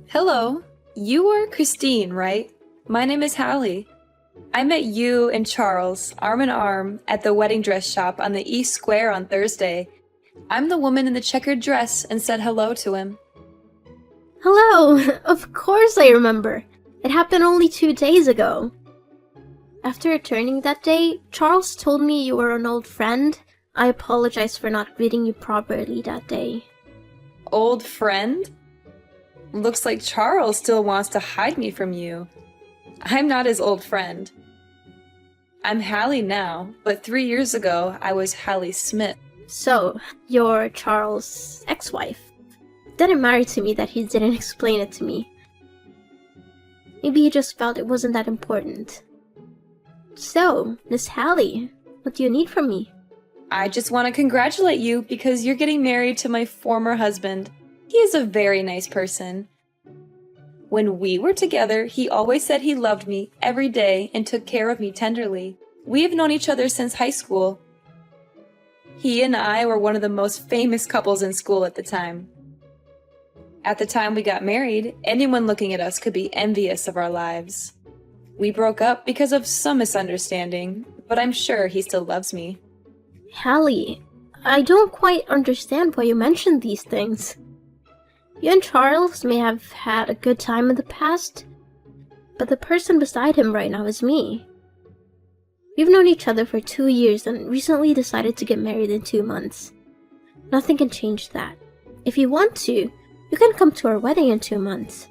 Hello, you are Christine, right? My name is Hallie. I met you and Charles arm in arm at the wedding dress shop on the East Square on Thursday. I'm the woman in the checkered dress and said hello to him. Hello! Of course I remember. It happened only 2 days ago. After returning that day, Charles told me you were an old friend. I apologize for not greeting you properly that day. Old friend? Looks like Charles still wants to hide me from you. I'm not his old friend. I'm Hallie now, but 3 years ago I was Hallie Smith. So, you're Charles' ex-wife. Didn't matter to me that he didn't explain it to me. Maybe he just felt it wasn't that important. So, Miss Hallie, what do you need from me? I just want to congratulate you because you're getting married to my former husband. He is a very nice person. When we were together, he always said he loved me every day and took care of me tenderly. We have known each other since high school. He and I were one of the most famous couples in school at the time. At the time we got married, anyone looking at us could be envious of our lives. We broke up because of some misunderstanding, but I'm sure he still loves me. Hallie, I don't quite understand why you mentioned these things. You and Charles may have had a good time in the past, but the person beside him right now is me. We've known each other for 2 years and recently decided to get married in 2 months. Nothing can change that. If you want to, you can come to our wedding in 2 months.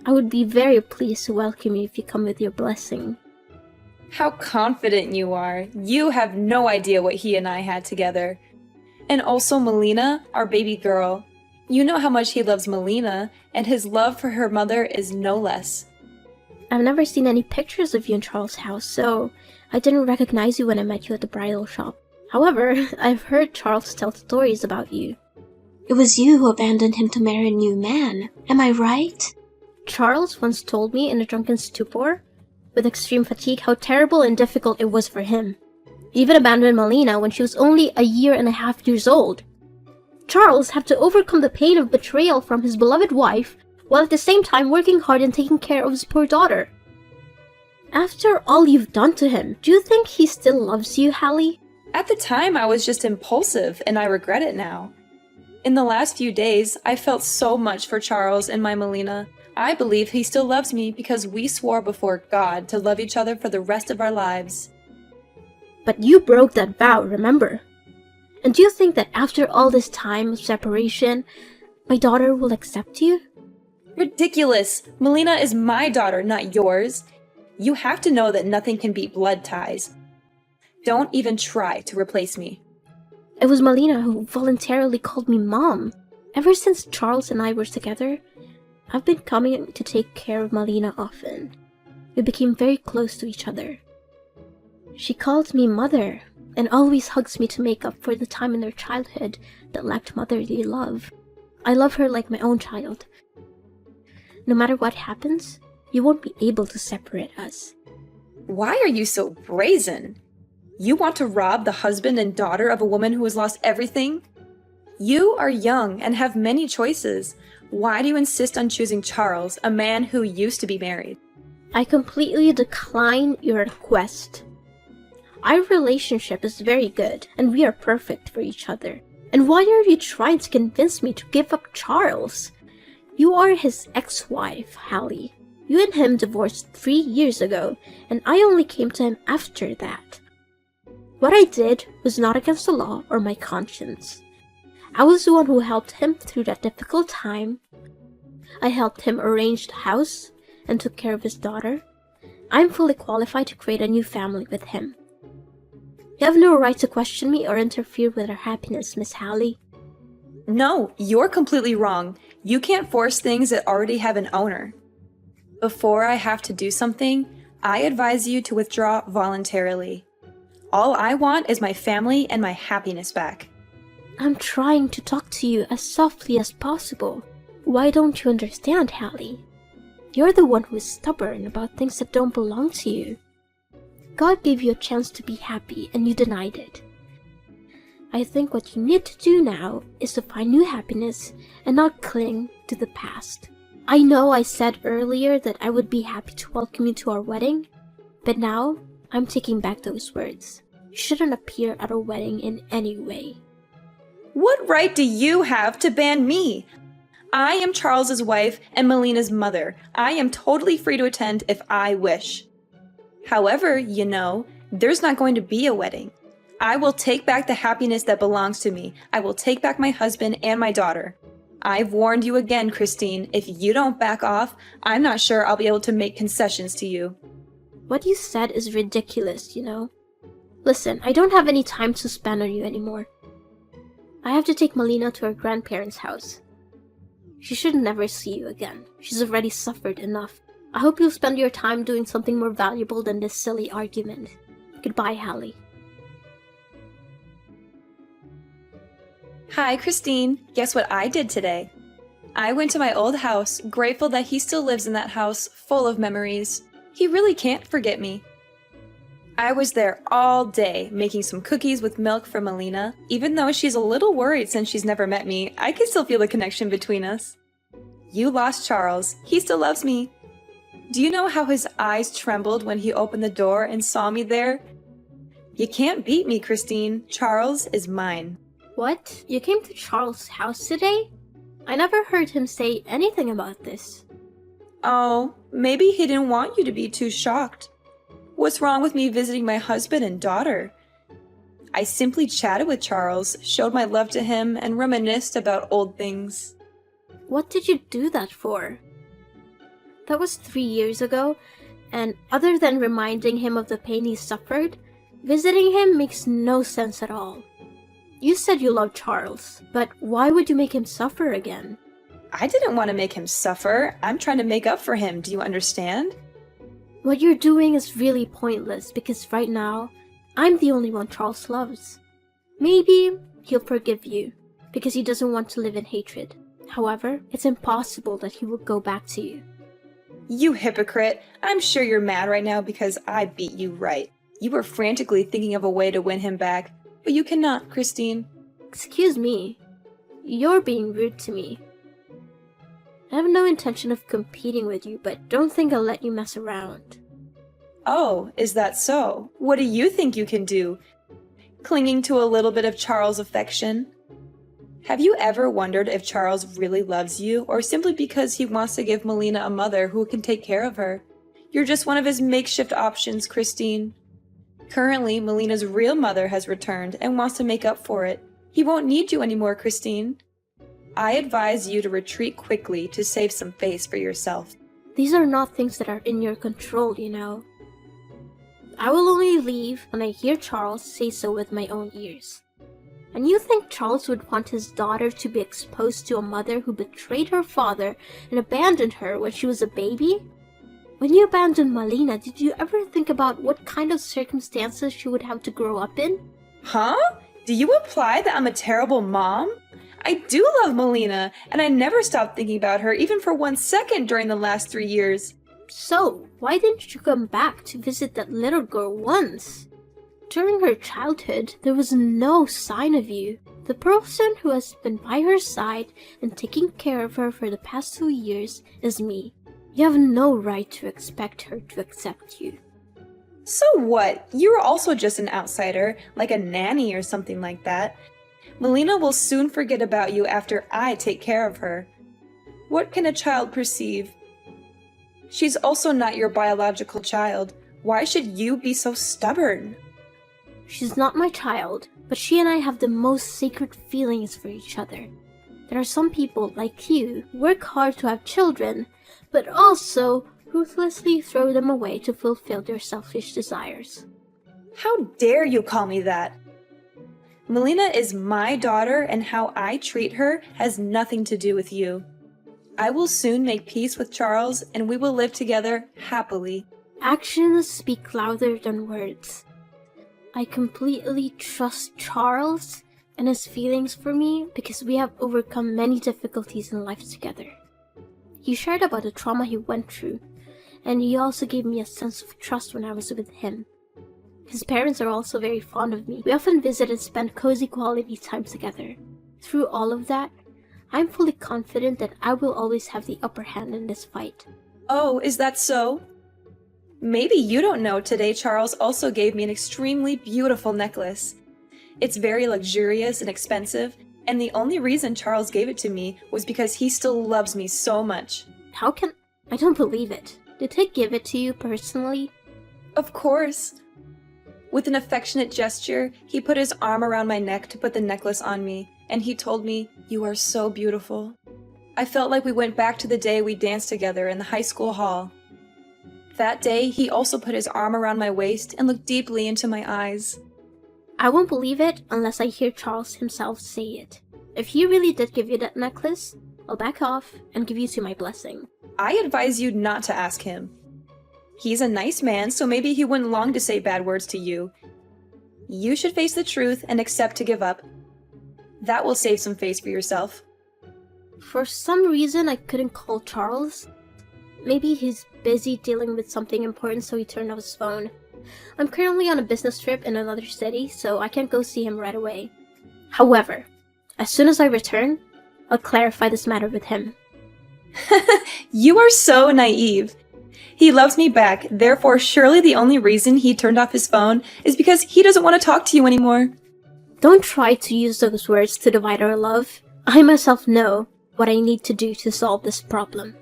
I would be very pleased to welcome you if you come with your blessing. How confident you are. You have no idea what he and I had together. And also Melina, our baby girl. You know how much he loves Melina, and his love for her mother is no less. I've never seen any pictures of you in Charles' house, so I didn't recognize you when I met you at the bridal shop. However, I've heard Charles tell stories about you. It was you who abandoned him to marry a new man. Am I right? Charles once told me in a drunken stupor, with extreme fatigue, how terrible and difficult it was for him. He even abandoned Melina when she was only 1.5 years old. Charles had to overcome the pain of betrayal from his beloved wife, while at the same time working hard and taking care of his poor daughter. After all you've done to him, do you think he still loves you, Hallie? At the time, I was just impulsive, and I regret it now. In the last few days, I felt so much for Charles and my Melina. I believe he still loves me because we swore before God to love each other for the rest of our lives. But you broke that vow, remember? And do you think that after all this time of separation, my daughter will accept you? Ridiculous! Melina is my daughter, not yours. You have to know that nothing can beat blood ties. Don't even try to replace me. It was Melina who voluntarily called me Mom. Ever since Charles and I were together, I've been coming to take care of Melina often. We became very close to each other. She calls me Mother, and always hugs me to make up for the time in her childhood that lacked motherly love. I love her like my own child. No matter what happens, you won't be able to separate us. Why are you so brazen? You want to rob the husband and daughter of a woman who has lost everything? You are young and have many choices. Why do you insist on choosing Charles, a man who used to be married? I completely decline your request. Our relationship is very good, and we are perfect for each other. And why are you trying to convince me to give up Charles? You are his ex-wife, Hallie. You and him divorced 3 years ago, and I only came to him after that. What I did was not against the law or my conscience. I was the one who helped him through that difficult time. I helped him arrange the house and took care of his daughter. I'm fully qualified to create a new family with him. You have no right to question me or interfere with our happiness, Miss Hallie. No, you're completely wrong. You can't force things that already have an owner. Before I have to do something, I advise you to withdraw voluntarily. All I want is my family and my happiness back. I'm trying to talk to you as softly as possible. Why don't you understand, Hallie? You're the one who is stubborn about things that don't belong to you. God gave you a chance to be happy and you denied it. I think what you need to do now is to find new happiness and not cling to the past. I know I said earlier that I would be happy to welcome you to our wedding, but now I'm taking back those words. You shouldn't appear at our wedding in any way. What right do you have to ban me? I am Charles's wife and Melina's mother. I am totally free to attend if I wish. However, there's not going to be a wedding. I will take back the happiness that belongs to me. I will take back my husband and my daughter. I've warned you again, Christine. If you don't back off, I'm not sure I'll be able to make concessions to you. What you said is ridiculous, Listen, I don't have any time to spend on you anymore. I have to take Melina to her grandparents' house. She should never see you again. She's already suffered enough. I hope you'll spend your time doing something more valuable than this silly argument. Goodbye, Hallie. Hi, Christine. Guess what I did today? I went to my old house, grateful that he still lives in that house, full of memories. He really can't forget me. I was there all day, making some cookies with milk for Melina. Even though she's a little worried since she's never met me, I can still feel the connection between us. You lost Charles. He still loves me. Do you know how his eyes trembled when he opened the door and saw me there? You can't beat me, Christine. Charles is mine. What? You came to Charles' house today? I never heard him say anything about this. Oh, maybe he didn't want you to be too shocked. What's wrong with me visiting my husband and daughter? I simply chatted with Charles, showed my love to him, and reminisced about old things. What did you do that for? That was 3 years ago, and other than reminding him of the pain he suffered, visiting him makes no sense at all. You said you loved Charles, but why would you make him suffer again? I didn't want to make him suffer. I'm trying to make up for him. Do you understand? What you're doing is really pointless because right now, I'm the only one Charles loves. Maybe he'll forgive you because he doesn't want to live in hatred. However, it's impossible that he will go back to you. You hypocrite. I'm sure you're mad right now because I beat you right. You were frantically thinking of a way to win him back, but you cannot, Christine. Excuse me. You're being rude to me. I have no intention of competing with you, but don't think I'll let you mess around. Oh, is that so? What do you think you can do? Clinging to a little bit of Charles' affection? Have you ever wondered if Charles really loves you, or simply because he wants to give Melina a mother who can take care of her? You're just one of his makeshift options, Christine. Currently, Melina's real mother has returned and wants to make up for it. He won't need you anymore, Christine. I advise you to retreat quickly to save some face for yourself. These are not things that are in your control, I will only leave when I hear Charles say so with my own ears. And you think Charles would want his daughter to be exposed to a mother who betrayed her father and abandoned her when she was a baby? When you abandoned Melina, did you ever think about what kind of circumstances she would have to grow up in? Huh? Do you imply that I'm a terrible mom? I do love Melina, and I never stopped thinking about her even for 1 second during the last 3 years. So, why didn't you come back to visit that little girl once? During her childhood, there was no sign of you. The person who has been by her side and taking care of her for the past 2 years is me. You have no right to expect her to accept you. So what? You're also just an outsider, like a nanny or something like that. Melina will soon forget about you after I take care of her. What can a child perceive? She's also not your biological child. Why should you be so stubborn? She's not my child, but she and I have the most sacred feelings for each other. There are some people like you who work hard to have children, but also ruthlessly throw them away to fulfill their selfish desires. How dare you call me that? Melina is my daughter, and how I treat her has nothing to do with you. I will soon make peace with Charles, and we will live together happily. Actions speak louder than words. I completely trust Charles and his feelings for me because we have overcome many difficulties in life together. He shared about the trauma he went through, and he also gave me a sense of trust when I was with him. His parents are also very fond of me. We often visit and spend cozy quality time together. Through all of that, I'm fully confident that I will always have the upper hand in this fight. Oh, is that so? Maybe you don't know today Charles also gave me an extremely beautiful necklace. It's very luxurious and expensive, and the only reason Charles gave it to me was because he still loves me so much. How can... I don't believe it. Did he give it to you personally? Of course. With an affectionate gesture, he put his arm around my neck to put the necklace on me, and he told me, "You are so beautiful." I felt like we went back to the day we danced together in the high school hall. That day, he also put his arm around my waist and looked deeply into my eyes. I won't believe it unless I hear Charles himself say it. If he really did give you that necklace, I'll back off and give you to my blessing. I advise you not to ask him. He's a nice man, so maybe he wouldn't long to say bad words to you. You should face the truth and accept to give up. That will save some face for yourself. For some reason, I couldn't call Charles. Maybe he's busy dealing with something important, so he turned off his phone. I'm currently on a business trip in another city, so I can't go see him right away. However, as soon as I return, I'll clarify this matter with him. You are so naive. He loves me back, therefore surely the only reason he turned off his phone is because he doesn't want to talk to you anymore. Don't try to use those words to divide our love. I myself know what I need to do to solve this problem.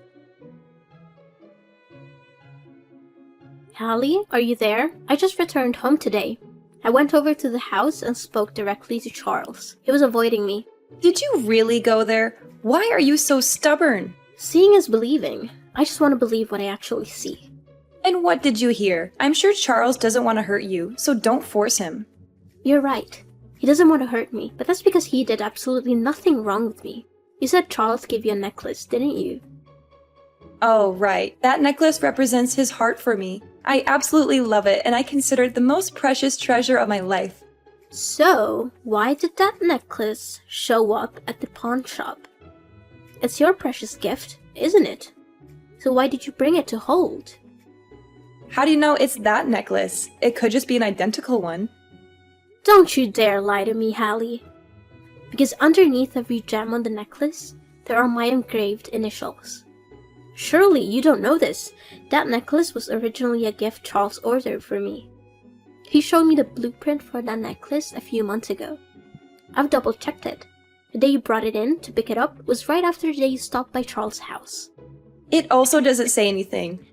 Hallie, are you there? I just returned home today. I went over to the house and spoke directly to Charles. He was avoiding me. Did you really go there? Why are you so stubborn? Seeing is believing. I just want to believe what I actually see. And what did you hear? I'm sure Charles doesn't want to hurt you, so don't force him. You're right. He doesn't want to hurt me, but that's because he did absolutely nothing wrong with me. You said Charles gave you a necklace, didn't you? Oh, right. That necklace represents his heart for me. I absolutely love it, and I consider it the most precious treasure of my life. So, why did that necklace show up at the pawn shop? It's your precious gift, isn't it? So why did you bring it to hold? How do you know it's that necklace? It could just be an identical one. Don't you dare lie to me, Hallie. Because underneath every gem on the necklace, there are my engraved initials. Surely you don't know this. That necklace was originally a gift Charles ordered for me. He showed me the blueprint for that necklace a few months ago. I've double-checked it. The day you brought it in to pick it up was right after the day you stopped by Charles' house. It also doesn't say anything.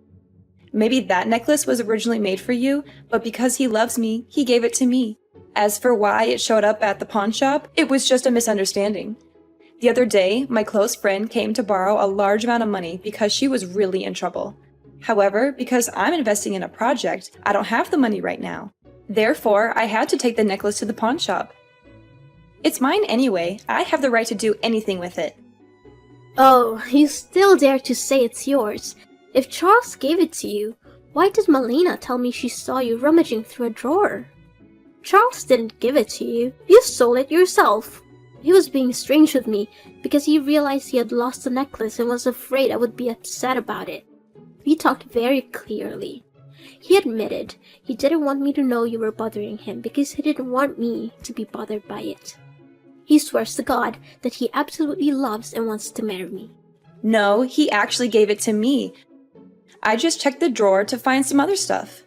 Maybe that necklace was originally made for you, but because he loves me, he gave it to me. As for why it showed up at the pawn shop, it was just a misunderstanding. The other day, my close friend came to borrow a large amount of money because she was really in trouble. However, because I'm investing in a project, I don't have the money right now. Therefore, I had to take the necklace to the pawn shop. It's mine anyway. I have the right to do anything with it. Oh, you still dare to say it's yours. If Charles gave it to you, why did Melina tell me she saw you rummaging through a drawer? Charles didn't give it to you. You stole it yourself. He was being strange with me because he realized he had lost the necklace and was afraid I would be upset about it. We talked very clearly. He admitted he didn't want me to know you were bothering him because he didn't want me to be bothered by it. He swears to God that he absolutely loves and wants to marry me. No, he actually gave it to me. I just checked the drawer to find some other stuff.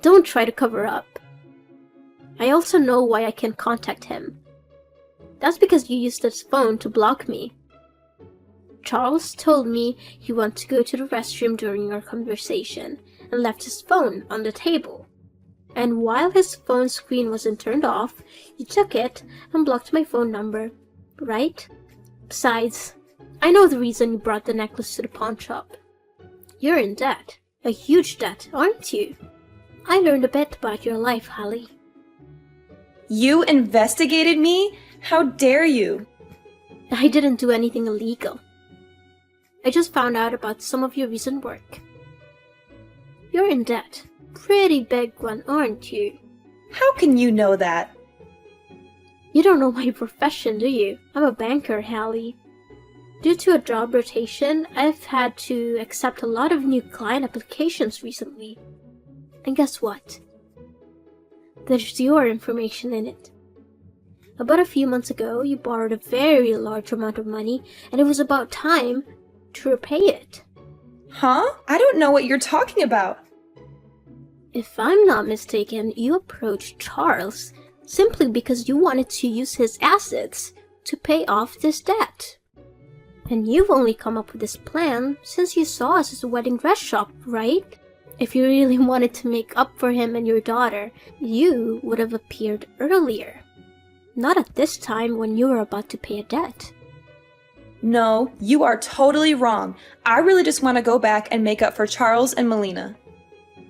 Don't try to cover up. I also know why I can't contact him. That's because you used his phone to block me. Charles told me he wanted to go to the restroom during our conversation and left his phone on the table. And while his phone screen wasn't turned off, you took it and blocked my phone number, right? Besides, I know the reason you brought the necklace to the pawn shop. You're in debt. A huge debt, aren't you? I learned a bit about your life, Hallie. You investigated me? How dare you? I didn't do anything illegal. I just found out about some of your recent work. You're in debt. Pretty big one, aren't you? How can you know that? You don't know my profession, do you? I'm a banker, Hallie. Due to a job rotation, I've had to accept a lot of new client applications recently. And guess what? There's your information in it. About a few months ago, you borrowed a very large amount of money, and it was about time to repay it. Huh? I don't know what you're talking about. If I'm not mistaken, you approached Charles simply because you wanted to use his assets to pay off this debt. And you've only come up with this plan since you saw us as a wedding dress shop, right? If you really wanted to make up for him and your daughter, you would have appeared earlier. Not at this time when you were about to pay a debt. No, you are totally wrong. I really just want to go back and make up for Charles and Melina.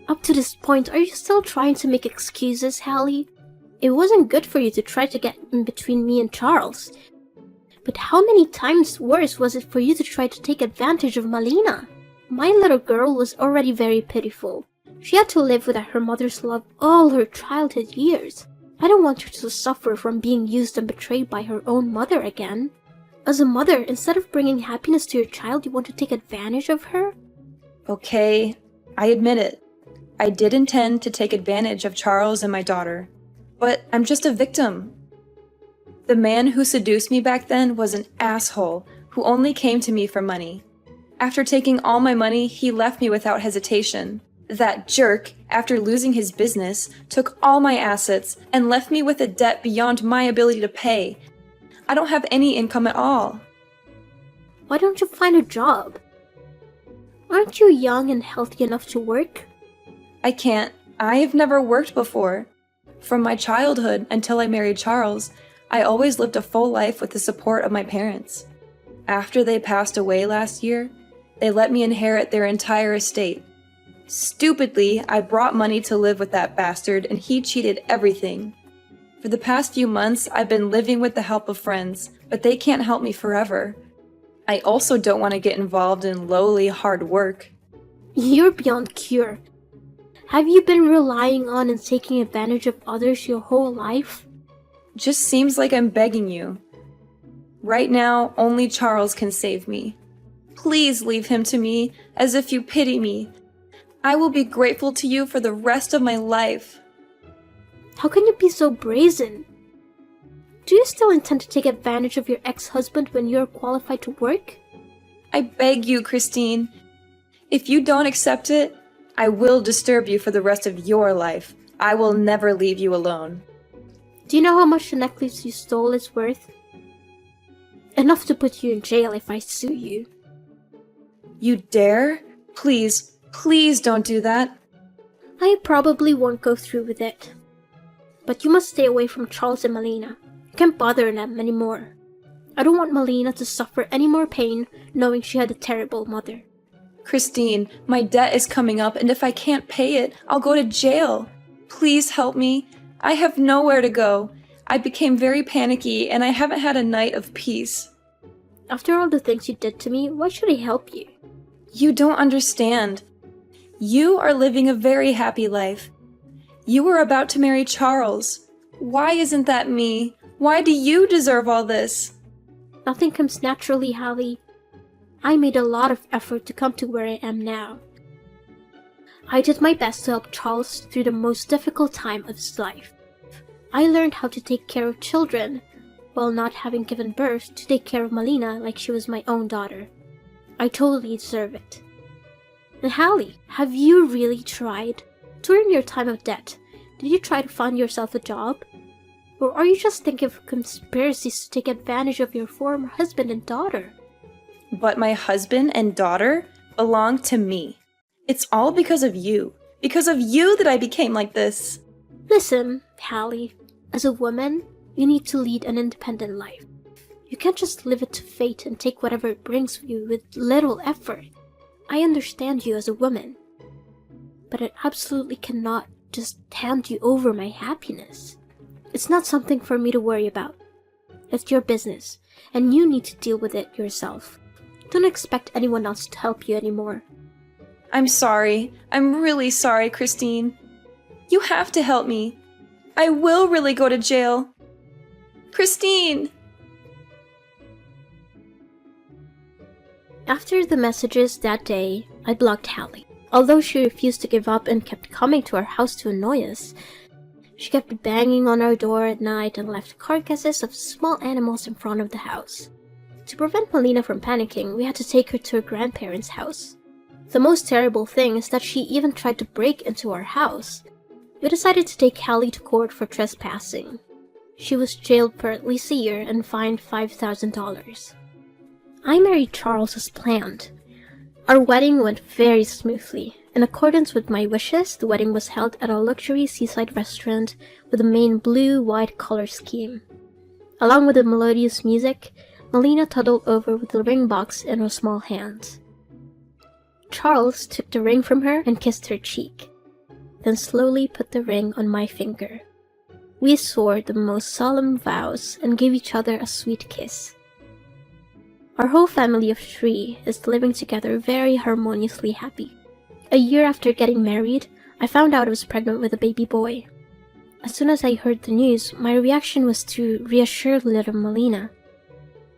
Up to this point, are you still trying to make excuses, Hallie? It wasn't good for you to try to get in between me and Charles. But how many times worse was it for you to try to take advantage of Melina? My little girl was already very pitiful. She had to live without her mother's love all her childhood years. I don't want her to suffer from being used and betrayed by her own mother again. As a mother, instead of bringing happiness to your child, you want to take advantage of her? Okay, I admit it. I did intend to take advantage of Charles and my daughter. But I'm just a victim. The man who seduced me back then was an asshole who only came to me for money. After taking all my money, he left me without hesitation. That jerk, after losing his business, took all my assets and left me with a debt beyond my ability to pay. I don't have any income at all. Why don't you find a job? Aren't you young and healthy enough to work? I can't. I have never worked before. From my childhood until I married Charles, I always lived a full life with the support of my parents. After they passed away last year, they let me inherit their entire estate. Stupidly, I brought money to live with that bastard and he cheated everything. For the past few months, I've been living with the help of friends, but they can't help me forever. I also don't want to get involved in lowly, hard work. You're beyond cure. Have you been relying on and taking advantage of others your whole life? Just seems like I'm begging you. Right now, only Charles can save me. Please leave him to me, as if you pity me. I will be grateful to you for the rest of my life. How can you be so brazen? Do you still intend to take advantage of your ex-husband when you're qualified to work? I beg you, Christine. If you don't accept it, I will disturb you for the rest of your life. I will never leave you alone. Do you know how much the necklace you stole is worth? Enough to put you in jail if I sue you. You dare? Please, please don't do that. I probably won't go through with it. But you must stay away from Charles and Melina. You can't bother them anymore. I don't want Melina to suffer any more pain knowing she had a terrible mother. Christine, my debt is coming up, and if I can't pay it, I'll go to jail. Please help me. I have nowhere to go. I became very panicky, and I haven't had a night of peace. After all the things you did to me, why should I help you? You don't understand. You are living a very happy life. You were about to marry Charles. Why isn't that me? Why do you deserve all this? Nothing comes naturally, Hallie. I made a lot of effort to come to where I am now. I did my best to help Charles through the most difficult time of his life. I learned how to take care of children, while not having given birth to take care of Melina like she was my own daughter. I totally deserve it. And Hallie, have you really tried? During your time of debt, did you try to find yourself a job? Or are you just thinking of conspiracies to take advantage of your former husband and daughter? But my husband and daughter belong to me. It's all because of you. Because of you that I became like this. Listen, Hallie, as a woman, you need to lead an independent life. You can't just leave it to fate and take whatever it brings you with little effort. I understand you as a woman, but I absolutely cannot just hand you over my happiness. It's not something for me to worry about. It's your business, and you need to deal with it yourself. Don't expect anyone else to help you anymore. I'm sorry. I'm really sorry, Christine. You have to help me. I will really go to jail. Christine! After the messages that day, I blocked Hallie. Although she refused to give up and kept coming to our house to annoy us, She kept banging on our door at night and left carcasses of small animals in front of the house. To prevent Melina from panicking, we had to take her to her grandparents' house. The most terrible thing is that she even tried to break into our house. We decided to take Hallie to court for trespassing. She was jailed for at least a year and fined $5,000. I married Charles as planned. Our wedding went very smoothly. In accordance with my wishes, the wedding was held at a luxury seaside restaurant with a main blue-white color scheme. Along with the melodious music, Melina toddled over with the ring box in her small hands. Charles took the ring from her and kissed her cheek, then slowly put the ring on my finger. We swore the most solemn vows and gave each other a sweet kiss. Our whole family of 3 is living together very harmoniously happy. A year after getting married, I found out I was pregnant with a baby boy. As soon as I heard the news, my reaction was to reassure little Melina.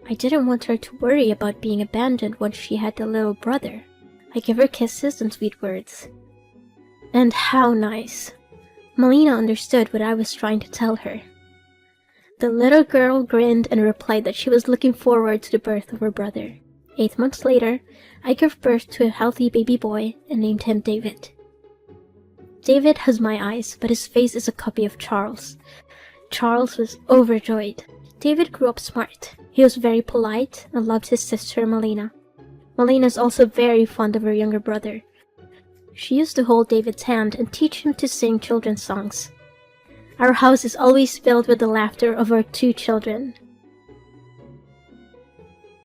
I didn't want her to worry about being abandoned once she had a little brother. I gave her kisses and sweet words. And how nice! Melina understood what I was trying to tell her. The little girl grinned and replied that she was looking forward to the birth of her brother. 8 months later, I gave birth to a healthy baby boy and named him David. David has my eyes, but his face is a copy of Charles. Charles was overjoyed. David grew up smart. He was very polite and loved his sister Melina. Melina is also very fond of her younger brother. She used to hold David's hand and teach him to sing children's songs. Our house is always filled with the laughter of our 2 children.